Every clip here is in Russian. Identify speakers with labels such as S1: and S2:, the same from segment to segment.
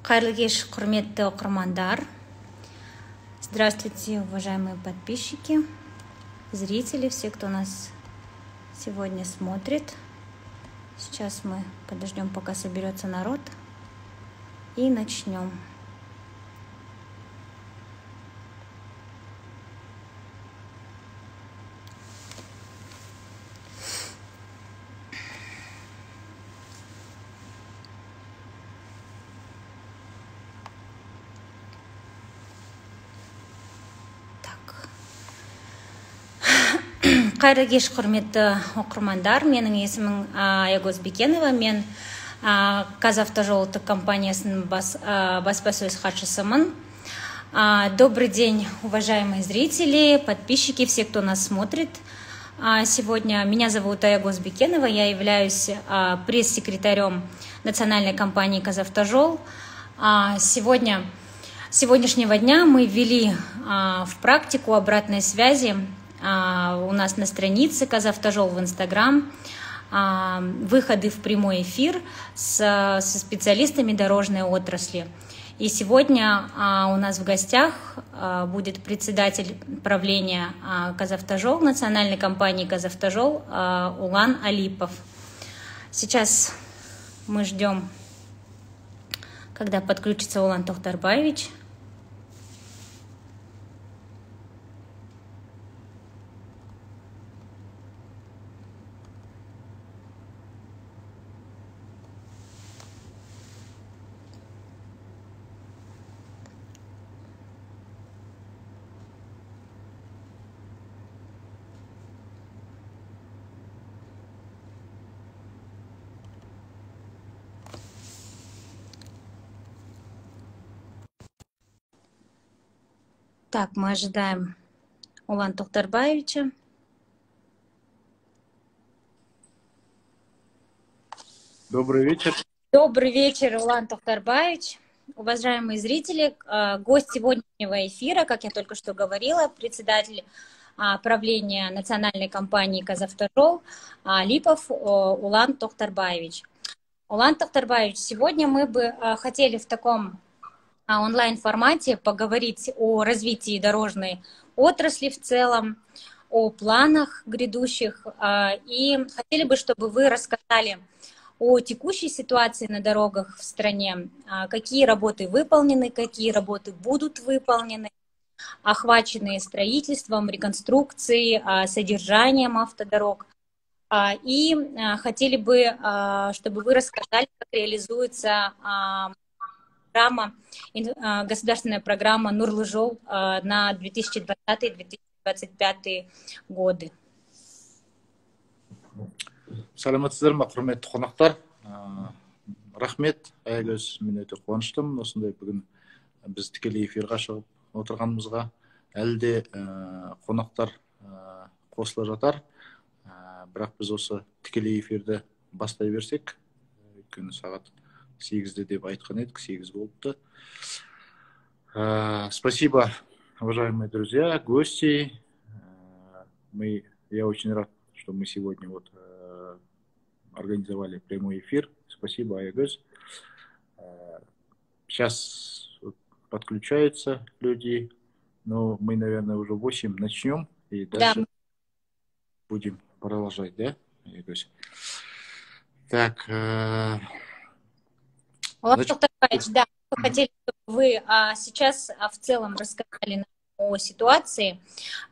S1: Қайырлы кеш, құрметті оқырмандар. Здравствуйте, уважаемые подписчики, зрители, все, кто нас сегодня смотрит. Сейчас мы подождем, пока соберется народ, и начнем. Қайырлы кеш, құрметті оқырмандар. Менің есімім Аягөз Бекенова. Мен Казавтожол ұлттық компаниясының баспасөз хатшысымын. Добрый день, уважаемые зрители, подписчики, все, кто нас смотрит. Сегодня меня зовут Аягөз Бекенова. Я являюсь пресс-секретарем национальной компании Казавтожол. Сегодняшнего дня мы ввели в практику обратной связи у нас на странице Казавтожол в Инстаграм выходы в прямой эфир со специалистами дорожной отрасли. И сегодня у нас в гостях будет председатель правления Казавтожол, национальной компании Казавтожол, Улан Алипов. Сейчас мы ждем, когда подключится Улан Тохтарбаевич. Так, мы ожидаем Улан Тохтарбаевича.
S2: Добрый вечер.
S1: Добрый вечер, Улан Тохтарбаевич. Уважаемые зрители, гость сегодняшнего эфира, как я только что говорила, председатель правления национальной компании Казавтожол Алипов Улан Тохтарбаевич. Улан Тохтарбаевич, сегодня мы бы хотели в таком онлайн-формате поговорить о развитии дорожной отрасли в целом, о планах грядущих. И хотели бы, чтобы вы рассказали о текущей ситуации на дорогах в стране, какие работы выполнены, какие работы будут выполнены, охваченные строительством, реконструкцией, содержанием автодорог. И хотели бы, чтобы вы рассказали, как реализуется государственная программа Нурлы Жол на 2020-2025 годы.
S2: Саламатсыздар ма, құрметті қонақтар. Рахмет, Аягөз, мен өте қуаныштымын осындай бүгін біз тікелей эфирға шығып отырғанымызға. Әлі де қонақтар қосыла жатар. Бірақ біз осы тікелей эфирді бастай берсек, өйткені сағат 8-де деп айтқан едік, 8 болыпты. Спасибо, уважаемые друзья, гости. Я очень рад, что мы сегодня организовали прямой эфир. Спасибо, Аягөз. Сейчас подключаются люди, но мы, наверное, уже 8 начнем и дальше будем продолжать, да, Аягөз? Так.
S1: Улан Тохтарбаевич, да, мы хотели, чтобы вы сейчас в целом рассказали о ситуации,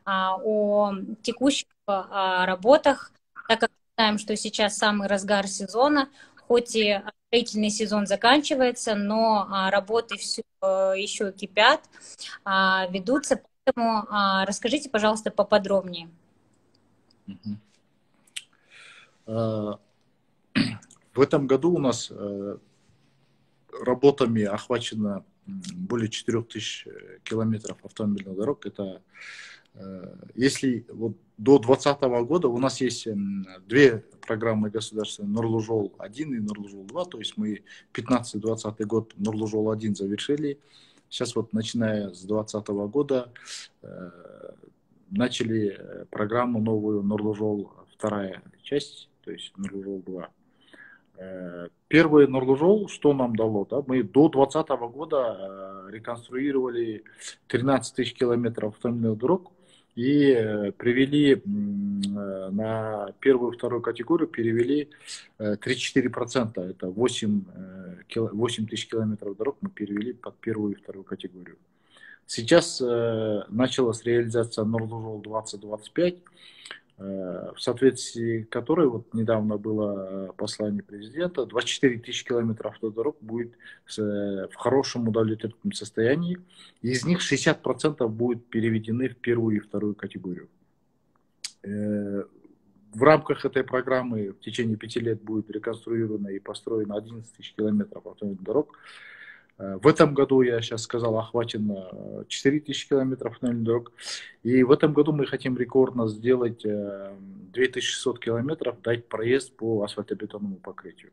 S1: о текущих работах, так как мы знаем, что сейчас самый разгар сезона, хоть и строительный сезон заканчивается, но работы все еще кипят, ведутся, поэтому расскажите, пожалуйста, поподробнее.
S2: В этом году у нас работами охвачено более 4000 километров автомобильных дорог. Это если до 2020 года у нас есть две программы государственные, Нурлы Жол 1 и Нурлы Жол 2, то есть мы 15-20 год Нурлы Жол 1 завершили. Сейчас начиная с 2020 года начали программу новую Нурлы Жол 2 часть, то есть Нурлы Жол 2. Первый Нурлы жол, что нам дало? Да? Мы до 2020 года реконструировали 13 тысяч километров автомобильных дорог и привели на первую и вторую категорию, перевели 34%. Это 8 тысяч километров дорог мы перевели под первую и вторую категорию. Сейчас началась реализация Нурлы жол 2025. В соответствии которой вот недавно было послание президента, 24 тысячи километров автодорог будет в хорошем удовлетворительном состоянии. Из них 60% будут переведены в первую и вторую категорию. В рамках этой программы в течение 5 лет будет реконструировано и построено 11 тысяч километров автомобильных дорог. В этом году, я сейчас сказал, охвачено 4 тысячи километров автомобильных дорог. И в этом году мы хотим рекордно сделать 2600 километров, дать проезд по асфальтобетонному покрытию.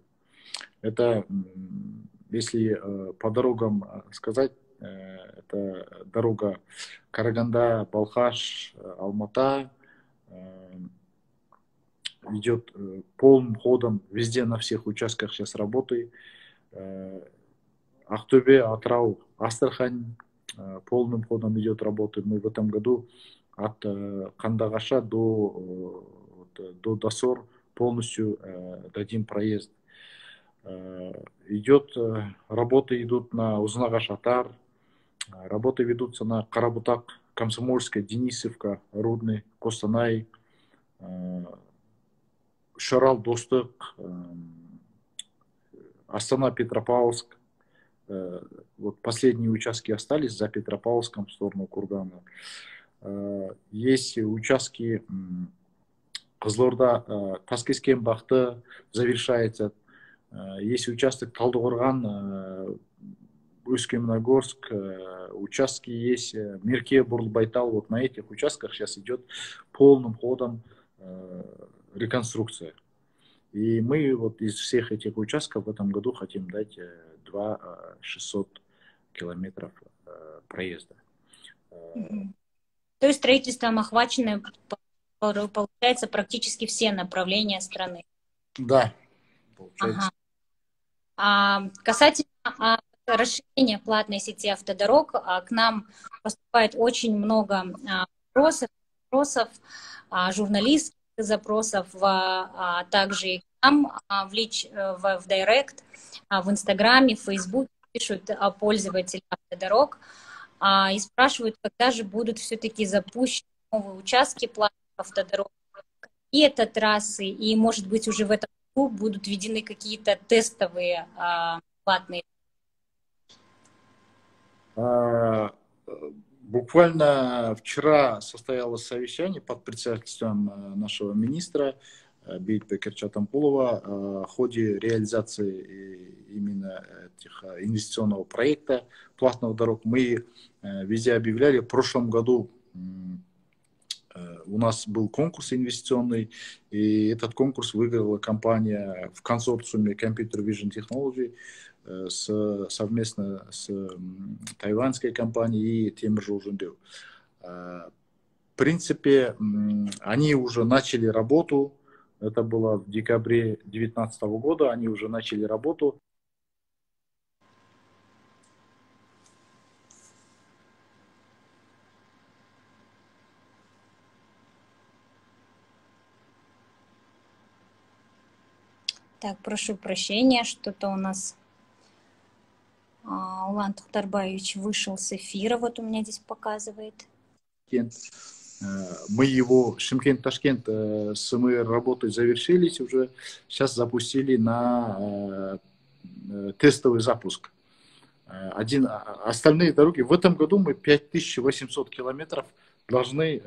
S2: Это, если по дорогам сказать, это дорога Караганда, Балхаш, Алмата. Идет полным ходом, везде на всех участках сейчас работы. Ақтөбе, Атырау, Астрахань полным ходом идет работа. Мы в этом году от Кандagaша до Досор полностью дадим проезд. Работы идут на Узнагаш-Атар, работы ведутся на Карабутак, Комсомольская, Денисовка, Рудный, Костанай, Шарал, Достык, Астана, Петропавловск. Вот последние участки остались за Петропавловском в сторону Кургана. Есть участки Кызылорда, Таскескен-Бақты завершается. Есть участок Талдықорған, Усть-Каменогорск, участки есть Мерке, Бурлбайтал. Вот на этих участках сейчас идет полным ходом реконструкция. И мы вот из всех этих участков в этом году хотим дать 2600 километров проезда.
S1: То есть строительством охвачены, получается, практически все направления страны.
S2: Да, получается.
S1: Ага. Касательно расширения платной сети автодорог, к нам поступает очень много вопросов, журналистских запросов, также и к нам в Директ, в Инстаграме, в Фейсбуке пишут пользователи автодорог и спрашивают, когда же будут все-таки запущены новые участки платных автодорог, какие-то трассы, и, может быть, уже в этом году будут введены какие-то тестовые платные.
S2: Буквально вчера состоялось совещание под председательством нашего министра Бейтбекер Чатампулова в ходе реализации именно этих инвестиционного проекта платных дорог. Мы везде объявляли, в прошлом году у нас был конкурс инвестиционный, и этот конкурс выиграла компания в консорциуме Computer Vision Technology совместно с тайваньской компанией и Темиржолжөндеу. В принципе, они уже начали работу. Это было в декабре 2019 года. Они уже начали работу.
S1: Так, прошу прощения, что-то у нас Улан Тухтарбаевич вышел с эфира, вот у меня здесь показывает.
S2: Мы его, Шымкент-Ташкент, с МР работы завершились уже, сейчас запустили на тестовый запуск. Остальные дороги, в этом году мы 5800 километров должны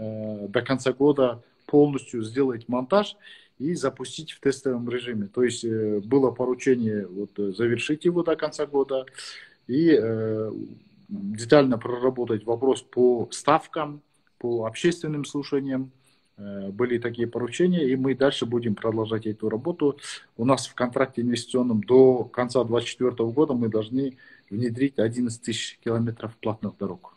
S2: до конца года полностью сделать монтаж и запустить в тестовом режиме. То есть было поручение завершить его до конца года и детально проработать вопрос по ставкам, по общественным слушаниям. Были такие поручения, и мы дальше будем продолжать эту работу. У нас в контракте инвестиционном до конца 2024 года мы должны внедрить 11 тысяч километров платных дорог.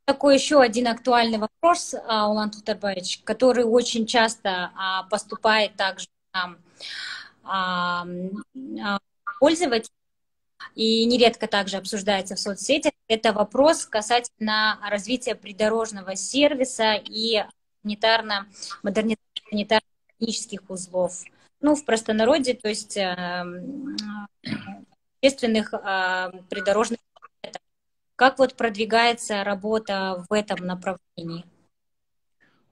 S1: такой еще один актуальный вопрос, Улан Тухтарбаевич, который очень часто поступает также нам пользователям и нередко также обсуждается в соцсетях. Это вопрос касательно развития придорожного сервиса и модернизации санитарно-технических узлов. Ну, в простонародье, то есть общественных придорожных. Как вот продвигается работа в этом направлении?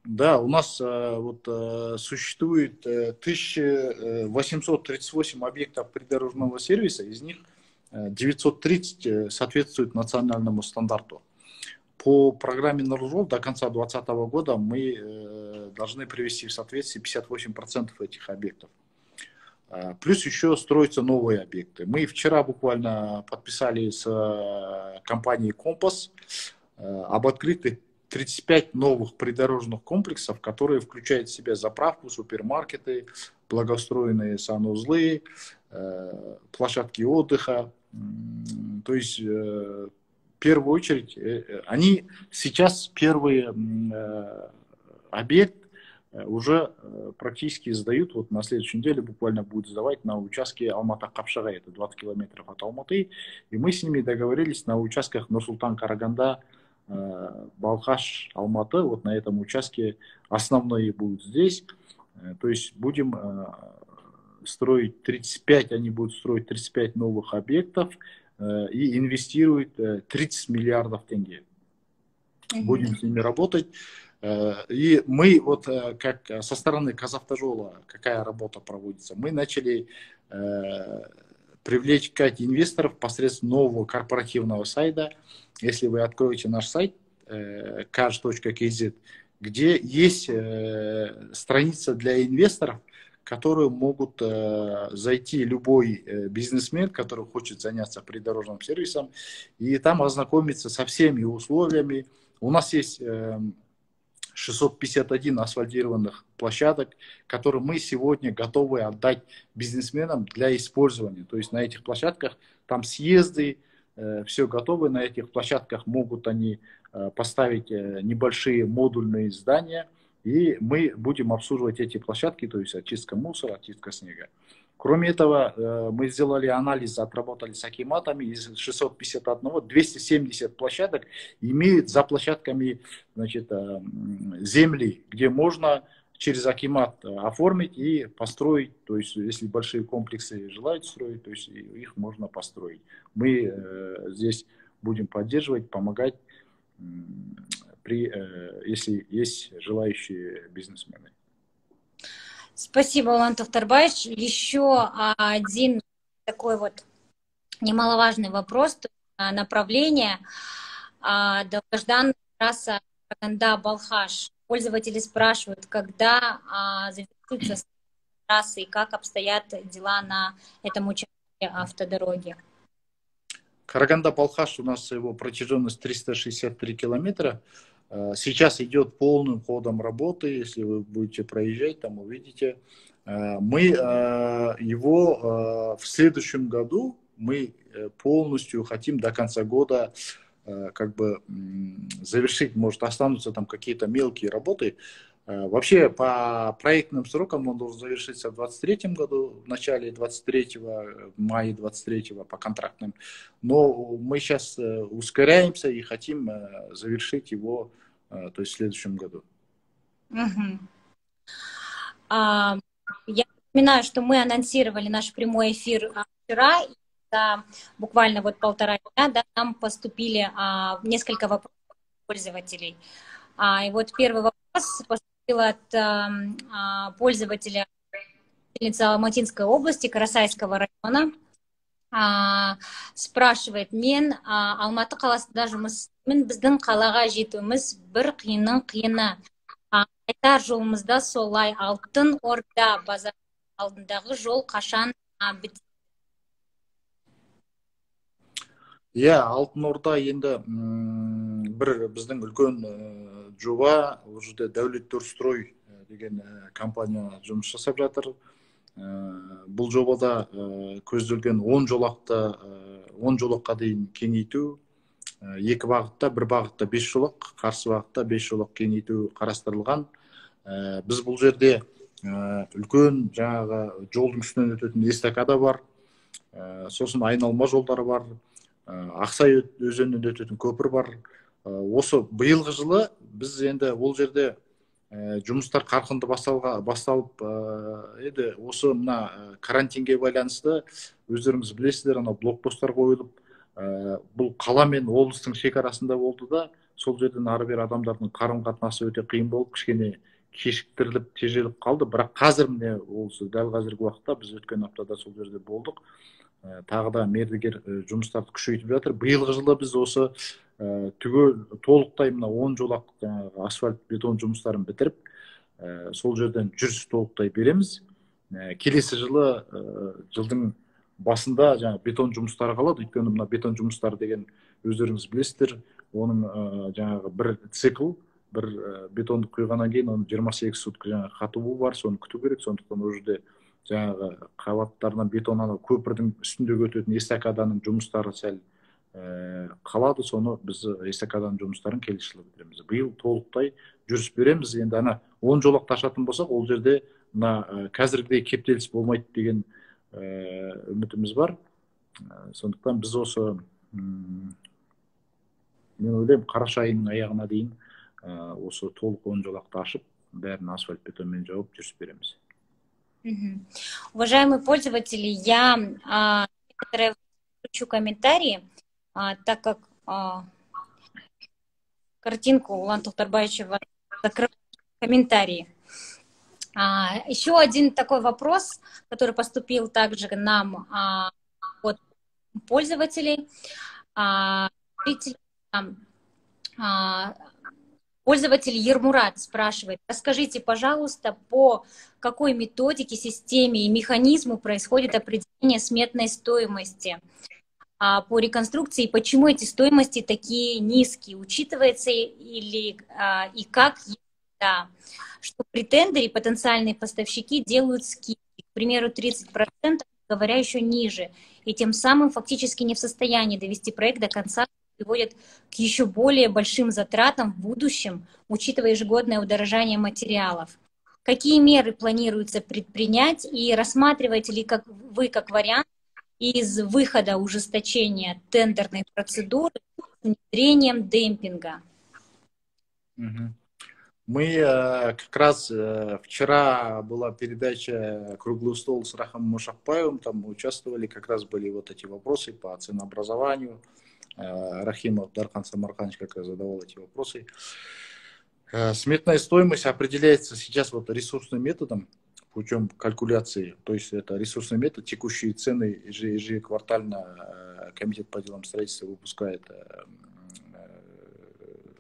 S2: Да, у нас существует 1838 объектов придорожного сервиса, из них 930 соответствуют национальному стандарту. По программе Нурлжол до конца 2020 года мы должны привести в соответствие 58% этих объектов. Плюс еще строятся новые объекты. Мы вчера буквально подписали с компанией «Компас» об открытых 35 новых придорожных комплексов, которые включают в себя заправку, супермаркеты, благоустроенные санузлы, площадки отдыха. То есть, в первую очередь, они сейчас первые объект уже практически сдают. Вот на следующей неделе буквально будут сдавать на участке Алматы-Капшагай, это 20 километров от Алматы. И мы с ними договорились на участках Нур-Султан-Караганда, Балхаш, Алматы. Вот на этом участке основные будут здесь. То есть будем строить 35, они будут строить 35 новых объектов и инвестируют 30 миллиардов тенге. Будем с ними работать. И мы вот как со стороны Казавтожола, какая работа проводится, мы начали привлекать инвесторов посредством нового корпоративного сайта. Если вы откроете наш сайт cash.kz, где есть страница для инвесторов, которые могут зайти любой бизнесмен, который хочет заняться придорожным сервисом, и там ознакомиться со всеми условиями. У нас есть 651 асфальтированных площадок, которые мы сегодня готовы отдать бизнесменам для использования. То есть на этих площадках там съезды, все готовы. На этих площадках могут они поставить небольшие модульные здания, и мы будем обслуживать эти площадки, то есть очистка мусора, очистка снега. Кроме этого, мы сделали анализ, отработали с акиматами, из 651 270 площадок имеют за площадками, значит, земли, где можно через акимат оформить и построить. То есть, если большие комплексы желают строить, то есть их можно построить. Мы здесь будем поддерживать, помогать, если есть желающие бизнесмены.
S1: Спасибо, Улан Тухтарбаевич. Еще один такой вот немаловажный вопрос, направление долгожданная трасса Караганда-Балхаш. Пользователи спрашивают, когда завершится трасса и как обстоят дела на этом участке автодороги.
S2: Караганда-Балхаш, у нас его протяженность 363 километра. Сейчас идет полным ходом работы. Если вы будете проезжать, там увидите. Мы его в следующем году мы полностью хотим до конца года как бы завершить. Может, останутся там какие-то мелкие работы. Вообще, по проектным срокам он должен завершиться в 2023 году, в начале 23-го, в мае 23-го по контрактным. Но мы сейчас ускоряемся и хотим завершить его, то есть в следующем году.
S1: Угу. Я напоминаю, что мы анонсировали наш прямой эфир вчера, и буквально вот 1,5 дня, да, нам поступили несколько вопросов пользователей. И вот первый вопрос поступил от пользователя Алматинской области, Карасайского района. Спрашивает: мен Алматы қаласында жұмысымын, біздің қалаға жетуіміз бір қиынның қиыны. Айтар жолымызда солай, Алтын Орда базар алдындағы жол қашан бітеді?
S2: Алтын Орда енді бір біздің үлкен жоба, ол жерде Дәулет-Турстрой деген компания жұмыс жасап жатыр. Бұл жобада көзделген 10 жолаққа дейін кеңейту, екі бағытта, бір бағытта 5 жолақ, қарсы бағытта 5 жолақ кеңейту қарастырылған. Біз бұл жерде үлкен жаңағы жолдың үстінен өтетін эстакада бар, сосын айналма жолдары бар, Ақсай өзенінен өтетін көпір бар. Осы биылғы жылы біз енді ол жерде жұмыстар қарқынды басталып еді. Осы мына карантинге байланысты өздеріңіз білесіздер, анау блокпосттар қойылып, бұл қала мен облыстың шекарасында болды да, сол жерден ары бері адамдардың қарым қатынасы өте қиын болып, кішкене кешіктіріліп, тежеліп қалды. Бірақ қазір міне осы дәл қазіргі уақытта біз өткен аптада сол жерде болдық. Тағы да мердігер жұмыстарды күшейтіп жатыр. Биылғы жылы біз осы түгел толықтай мына 10 жолақ асфальт бетон жұмыстарын бітіріп, сол жерден жүріс толықтай береміз. Келесі жылы жылдың басында бетон жұмыстары қалады. Өйткені мына бетон жұмыстары деген өздеріңіз білесіздер, оның жаңағы бір цикл, бір бетонды құйғаннан кейін оның 28 сутка қатуы бар, соны күту керек. Сондықтан ол жерде жаңағы қабаттарынан бетон, анау көпірдің үстіндегі өтетін эстакаданың жұмыстары сәл қалады. Соны біз эстакаданың жұмыстарын келесі жылы бітіреміз. Биыл толықтай жүріс береміз. Енді ана 10 жолақты ашатын болсақ, ол жерде мына қазіргідей кептеліс болмайды деген үмітіміз бар. Сондықтан біз осы мен ойлаймын, қараша айының аяғына дейін осы толық 10 жолақты ашып, бәрін асфальт бетонмен жауып жүріс береміз.
S1: Уважаемые пользователи, я некоторые включу комментарии, так как картинку Улан Тоқтарбаевича закрывает комментарии. Еще один такой вопрос, который поступил также нам от пользователей. Пользователь Ермурат спрашивает: расскажите, пожалуйста, по какой методике, системе и механизму происходит определение сметной стоимости по реконструкции, и почему эти стоимости такие низкие? Учитывается и как, да, что при тендере потенциальные поставщики делают скидки, к примеру, 30%, говоря еще ниже, и тем самым фактически не в состоянии довести проект до конца, приводит к еще более большим затратам в будущем, учитывая ежегодное удорожание материалов. Какие меры планируется предпринять и рассматриваете ли вы как вариант из выхода ужесточения тендерной процедуры с внедрением демпинга?
S2: Мы как раз вчера была передача «Круглый стол» с Рахамом Ушакбаевым, там мы участвовали, как раз были вот эти вопросы по ценообразованию. Рахимов Дархан Самарханович как раз задавал эти вопросы. Сметная стоимость определяется сейчас вот ресурсным методом, путем калькуляции. То есть это ресурсный метод, текущие цены ежеквартально комитет по делам строительства выпускает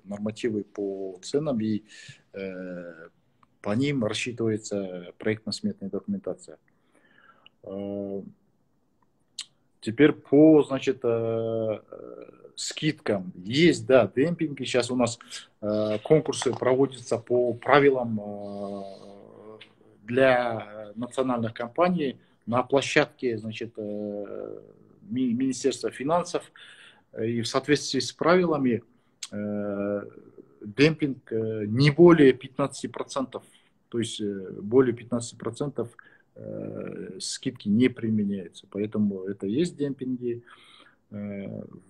S2: нормативы по ценам, и по ним рассчитывается проектно-сметная документация. Теперь по, значит, скидкам. Есть, да, демпинги. Сейчас у нас конкурсы проводятся по правилам для национальных компаний на площадке, значит, Министерства финансов. И в соответствии с правилами демпинг не более 15%. То есть более 15% скидки не применяются. Поэтому это есть демпинги.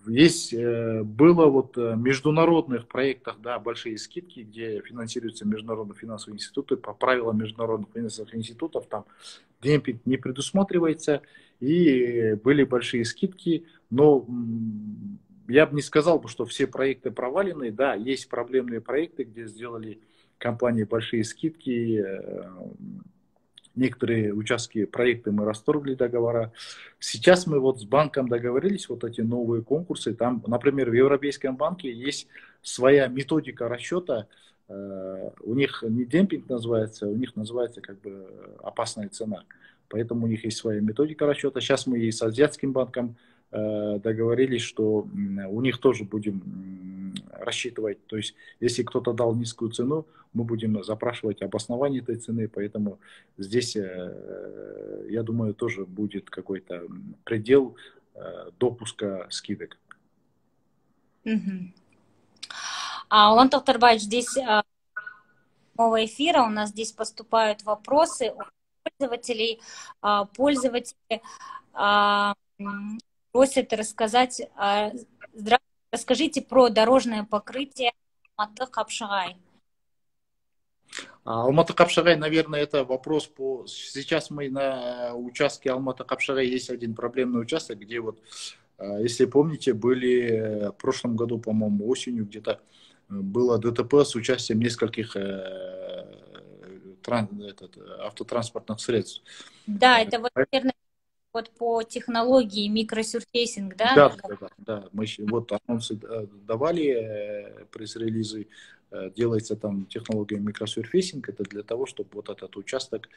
S2: Есть, было вот в международных проектах, да, большие скидки, где финансируются международные финансовые институты. По правилам международных финансовых институтов там демпинг не предусматривается. И были большие скидки. Но я бы не сказал, что все проекты провалены. Да, есть проблемные проекты, где сделали компании большие скидки. Некоторые участки, проекты мы расторгли договора. Сейчас мы вот с банком договорились, вот эти новые конкурсы. Там, например, в Европейском банке есть своя методика расчета. У них не демпинг называется, у них называется как бы опасная цена. Поэтому у них есть своя методика расчета. Сейчас мы и с Азиатским банком договорились, что у них тоже будем рассчитывать. То есть, если кто-то дал низкую цену, мы будем запрашивать обоснование этой цены. Поэтому здесь, я думаю, тоже будет какой-то предел допуска скидок.
S1: Мгм. Улан Тоқтарбаевич, здесь нового эфира у нас здесь поступают вопросы от пользователей. Пользователи просят рассказать, расскажите про дорожное покрытие Алматы-Капшагай.
S2: Алматы-Капшагай, наверное, это вопрос по... Сейчас мы на участке Алматы-Капшагай есть один проблемный участок, где вот, если помните, были в прошлом году, по-моему, осенью где-то было ДТП с участием нескольких автотранспортных средств.
S1: Да, это вот, наверное, вот по технологии микросюрфейсинг, да?
S2: Да. Мы вот анонсы давали, пресс-релизы, делается там технология микросюрфейсинг, это для того, чтобы вот этот участок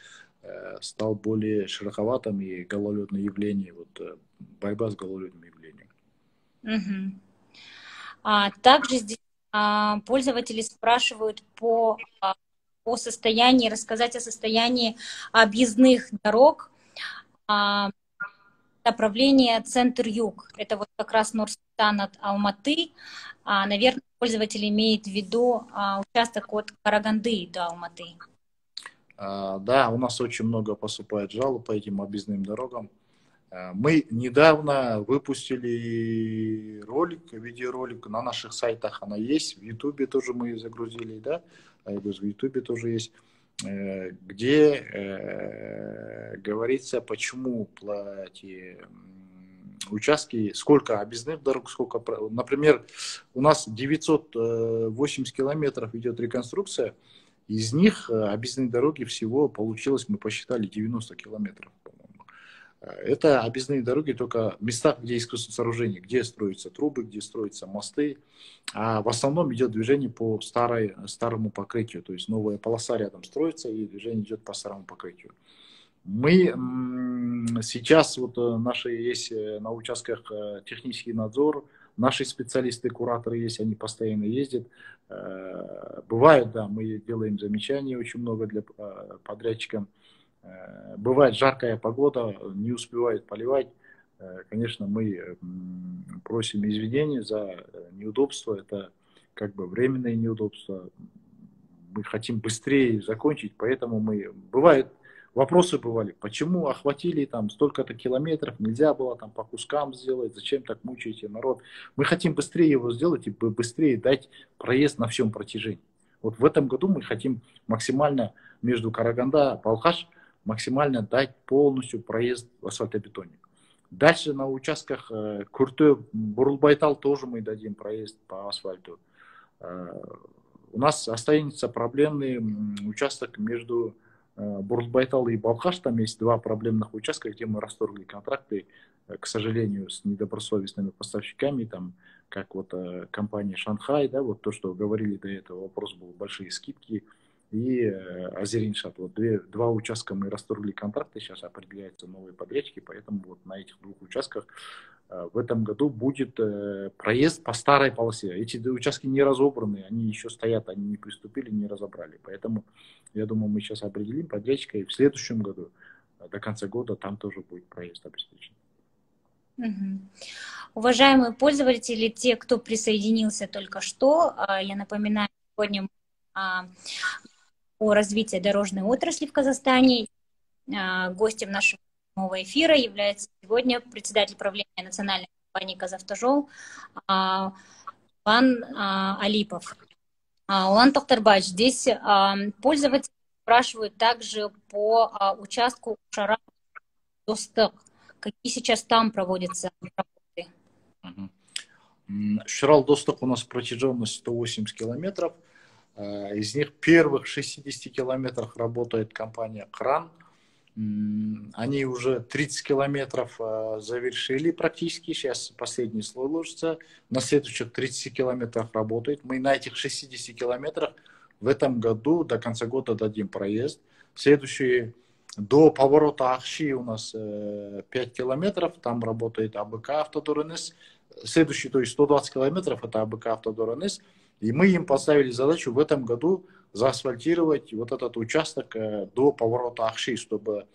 S2: стал более шероховатым и гололедное явление, вот борьба с гололедным явлением.
S1: Также здесь пользователи спрашивают по состоянию, рассказать о состоянии объездных дорог, направление центр-юг. Это вот как раз Нур-Султан от Алматы. Наверное, пользователь имеет в виду участок от Караганды до Алматы.
S2: Да, у нас очень много поступает жалоб по этим объездным дорогам. Мы недавно выпустили видеоролик на наших сайтах, она есть, в Ютубе тоже мы загрузили, да, в Ютубе тоже есть, где говорится, почему эти участки, сколько объездных дорог, сколько, например, у нас 980 километров идет реконструкция, из них объездные дороги всего получилось, мы посчитали, 90 километров, по-моему. Это объездные дороги только в местах, где искусственное сооружение, где строятся трубы, где строятся мосты. А в основном идет движение по старому покрытию. То есть новая полоса рядом строится, и движение идет по старому покрытию. Мы сейчас, вот наши есть на участках технический надзор, наши специалисты, кураторы есть, они постоянно ездят. Бывает, да, мы делаем замечания очень много для подрядчикам. Бывает жаркая погода, не успевает поливать. Конечно, мы просим извинения за неудобство. Это как бы временное неудобство. Мы хотим быстрее закончить, поэтому бывает, вопросы бывали, почему охватили там столько-то километров, нельзя было там по кускам сделать, зачем так мучаете народ. Мы хотим быстрее его сделать и быстрее дать проезд на всем протяжении. Вот в этом году мы хотим максимально между Караганда и Балхаш максимально дать полностью проезд в асфальтобетоне. Дальше на участках Курты, Бурулбайтал тоже мы дадим проезд по асфальту. У нас останется проблемный участок между Бурулбайтал и Балхаш. Там есть два проблемных участка, где мы расторгли контракты, к сожалению, с недобросовестными поставщиками, там, как вот компания Шанхай, да, вот то, что говорили до этого, вопрос был, большие скидки, и Азериншат. Вот два участка мы расторгли контракты, сейчас определяются новые подрядчики, поэтому вот на этих двух участках в этом году будет проезд по старой полосе. Эти участки не разобраны, они еще стоят, они не приступили, не разобрали. Поэтому, я думаю, мы сейчас определим подрядчика, и в следующем году, до конца года, там тоже будет проезд обеспечен.
S1: Уважаемые пользователи, те, кто присоединился только что, я напоминаю, сегодня о развитии дорожной отрасли в Казахстане. Гостем нашего нового эфира является сегодня председатель правления национальной компании «Казавтожол» Улан Алипов. Улан Тоқтарбаевич, здесь пользователи спрашивают также по участку Ушара-Достық. Какие сейчас там проводятся работы?
S2: Ушара-Достық у нас протяженность 180 километров. Из них первых 60 километрах работает компания «Кран». Они уже 30 километров завершили практически. Сейчас последний слой ложится. На следующих 30 километрах работает. Мы на этих 60 километрах в этом году до конца года дадим проезд. Следующие до поворота Ахши у нас 5 километров. Там работает АБК «Автодор-НС». Следующий, то есть 120 километров, это АБК «Автодор-НС». И мы им поставили задачу в этом году заасфальтировать вот этот участок до поворота Ахши, чтобы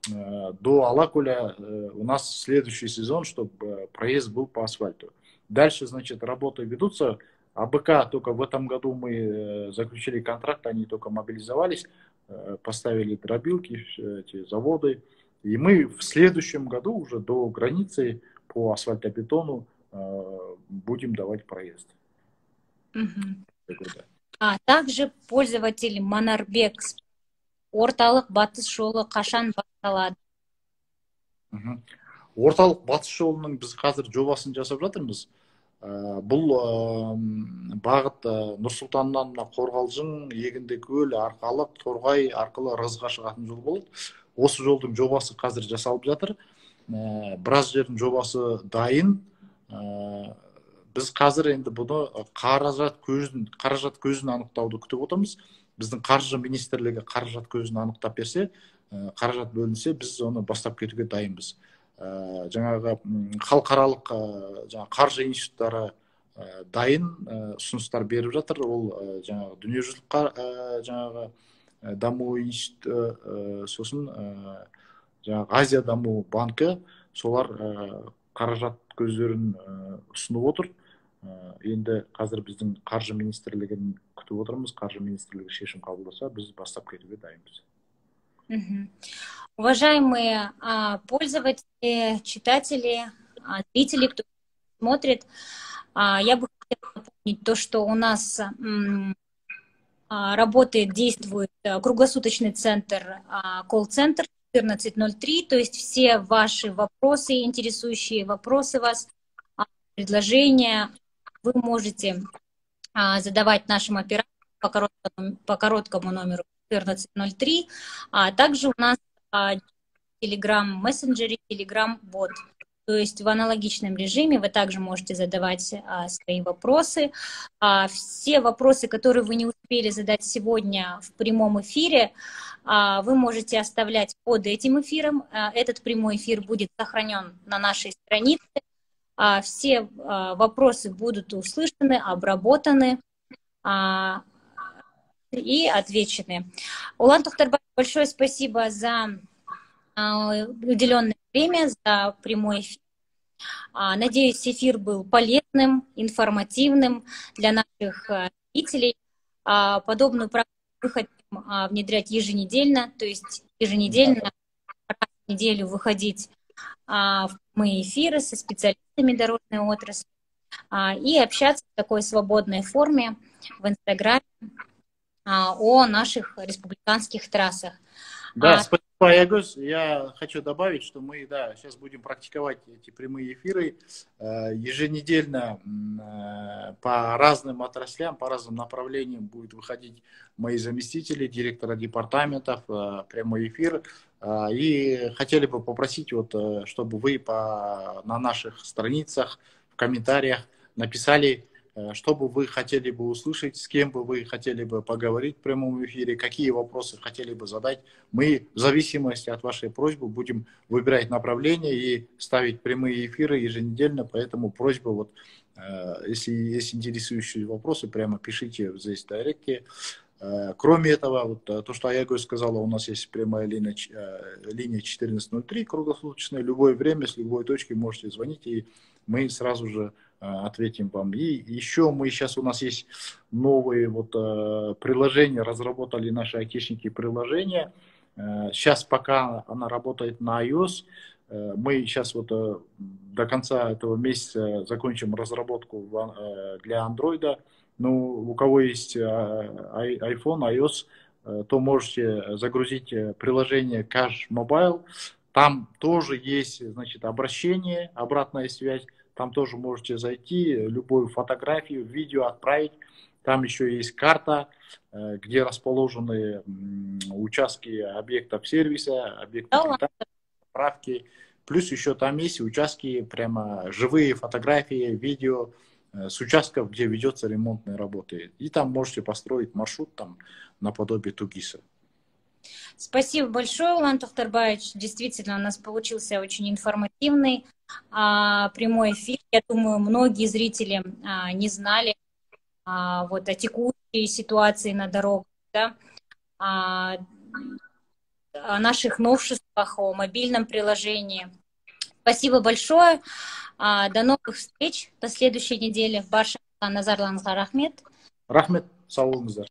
S2: до Алакуля у нас следующий сезон, чтобы проезд был по асфальту. Дальше, значит, работы ведутся. АБК только в этом году мы заключили контракт, они только мобилизовались, поставили дробилки, эти заводы. И мы в следующем году уже до границы по асфальтобетону будем давать проезд.
S1: Мгм. А также пользователь Манарбек орталық батыс жолы қашан басталады?
S2: Орталық батыс жолының біз қазір жобасын жасап жатырмыз. Бұл бағыт Нұр-Сұлтаннан Қорғалжың, Егіндікөл, Арқалық, Торғай арқылы Ырғызға шығатын жол болады. Осы жолдың жобасы қазір жасалып жатыр. Біраз жердің жобасы дайын. Біз қазір енді бұны қаражат көзін анықтауды күтіп отырмыз. Біздің қаржы министрлігі қаражат көзін анықтап берсе, қаражат бөлінсе, біз оны бастап кетуге дайынбыз. Жаңағы халықаралық қаржы институттары дайын ұсыныстар беріп жатыр. Ол жаңағы дүниежүзілік жаңағы даму институты, сосын жаңағы Азия даму банкі, солар қаражат көздерін ұсынып отыр. Енді қазір біздің қаржы министрлігін күтіп отырмыз. Қаржы министрлігі шешім қабылдаса, біз бастап кетуге дайынбыз.
S1: Уважаемые пользователи, читатели, зрители, кто смотрит, я бы хотела напомнить то, что у нас работает, действует круглосуточный центр, колл-центр 1403, то есть все ваши вопросы, интересующие вопросы вас, предложения, вы можете задавать нашим операторам по короткому номеру 1403, а также у нас Telegram мессенджере, Telegram бот. То есть в аналогичном режиме вы также можете задавать свои вопросы. Все вопросы, которые вы не успели задать сегодня в прямом эфире, вы можете оставлять под этим эфиром. Этот прямой эфир будет сохранен на нашей странице. Все вопросы будут услышаны, обработаны и отвечены. Улан Тохтарбаев, большое спасибо за уделенное время, за прямой эфир. Надеюсь, эфир был полезным, информативным для наших зрителей. Подобную практику мы хотим внедрять еженедельно, то есть еженедельно, раз в неделю выходить в прямые эфиры со специалистами дорожной отрасли и общаться в такой свободной форме в Инстаграме о наших республиканских трассах.
S2: Да, спасибо, Аягөз. Я хочу добавить, что мы сейчас будем практиковать эти прямые эфиры еженедельно по разным отраслям, по разным направлениям будут выходить мои заместители, директора департаментов, прямой эфир. И хотели бы попросить, чтобы вы на наших страницах, в комментариях написали, что бы вы хотели бы услышать, с кем бы вы хотели бы поговорить в прямом эфире, какие вопросы хотели бы задать. Мы в зависимости от вашей просьбы будем выбирать направление и ставить прямые эфиры еженедельно, поэтому просьба, если есть интересующие вопросы, прямо пишите здесь в директе. Кроме этого, то, что Аягөз сказала, у нас есть прямая линия 1403 круглосуточная. Любое время, с любой точки можете звонить, и мы сразу же ответим вам. И еще у нас есть новые приложения, разработали наши айтишники приложения. Сейчас пока она работает на iOS, мы сейчас до конца этого месяца закончим разработку для Android. У кого есть iPhone, iOS, то можете загрузить приложение Cash Mobile. Там тоже есть, обращение, обратная связь. Там тоже можете зайти, любую фотографию, видео отправить. Там еще есть карта, где расположены участки объектов сервиса, объектов заправки. Плюс еще там есть участки, прямо живые фотографии, видео с участков, где ведется ремонтные работы. И там можете построить маршрут наподобие Тугиса.
S1: Спасибо большое, Улан Тохтарбаевич. Действительно, у нас получился очень информативный прямой эфир. Я думаю, многие зрители не знали о текущей ситуации на дорогах, о наших новшествах, о мобильном приложении. Спасибо большое. До новых встреч до следующей недели. Барша назарларыңызға рахмет.
S2: Рахмет, сау болыңыздар.